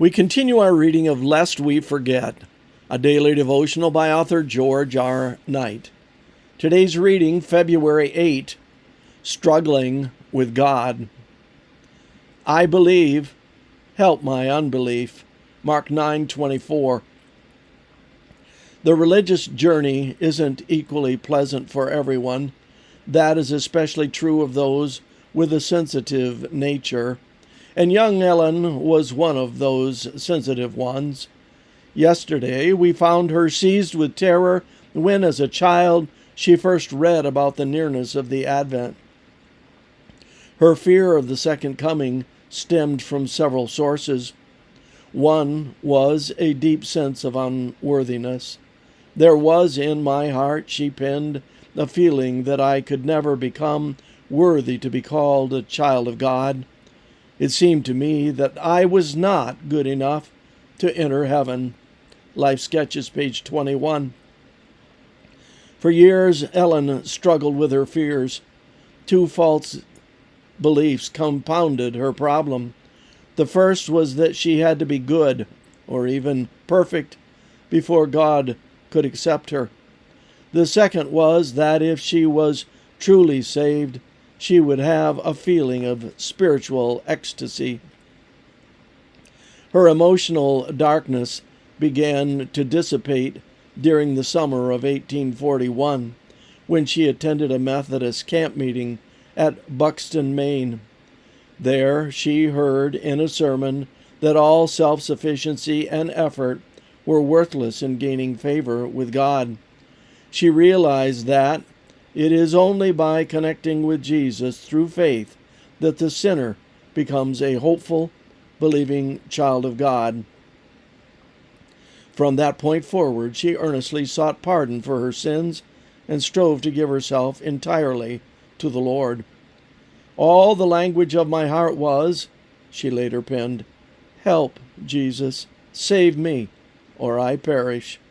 We continue our reading of Lest We Forget, a daily devotional by author George R. Knight. Today's reading, February 8, Struggling with God. I believe, help my unbelief. Mark 9:24. The religious journey isn't equally pleasant for everyone. That is especially true of those with a sensitive nature. And young Ellen was one of those sensitive ones. Yesterday, we found her seized with terror when, as a child, she first read about the nearness of the Advent. Her fear of the second coming stemmed from several sources. One was a deep sense of unworthiness. There was in my heart, she penned, a feeling that I could never become worthy to be called a child of God. It seemed to me that I was not good enough to enter heaven. Life Sketches, page 21. For years, Ellen struggled with her fears. Two false beliefs compounded her problem. The first was that she had to be good, or even perfect, before God could accept her. The second was that if she was truly saved, she would have a feeling of spiritual ecstasy. Her emotional darkness began to dissipate during the summer of 1841, when she attended a Methodist camp meeting at Buxton, Maine. There she heard in a sermon that all self-sufficiency and effort were worthless in gaining favor with God. She realized that it is only by connecting with Jesus through faith that the sinner becomes a hopeful, believing child of God. From that point forward, she earnestly sought pardon for her sins and strove to give herself entirely to the Lord. All the language of my heart was, she later penned, "Help, Jesus, save me, or I perish."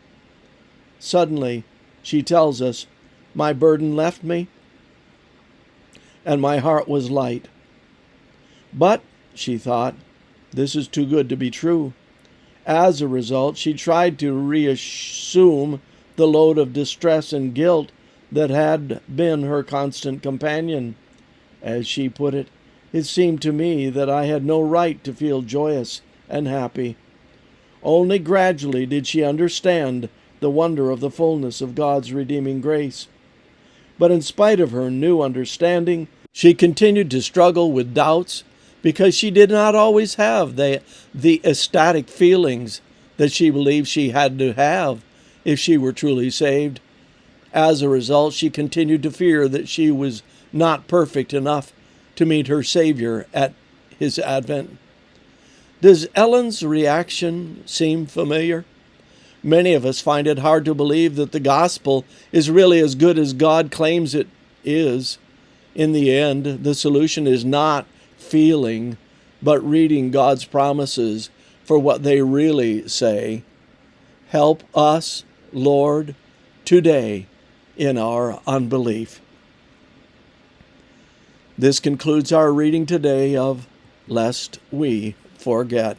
Suddenly, she tells us, my burden left me, and my heart was light. But, she thought, this is too good to be true. As a result, she tried to reassume the load of distress and guilt that had been her constant companion. As she put it, it seemed to me that I had no right to feel joyous and happy. Only gradually did she understand the wonder of the fullness of God's redeeming grace. But in spite of her new understanding, she continued to struggle with doubts because she did not always have the ecstatic feelings that she believed she had to have if she were truly saved. As a result, she continued to fear that she was not perfect enough to meet her Savior at his advent. Does Ellen's reaction seem familiar? Many of us find it hard to believe that the gospel is really as good as God claims it is. In the end, the solution is not feeling, but reading God's promises for what they really say. Help us, Lord, today in our unbelief. This concludes our reading today of Lest We Forget.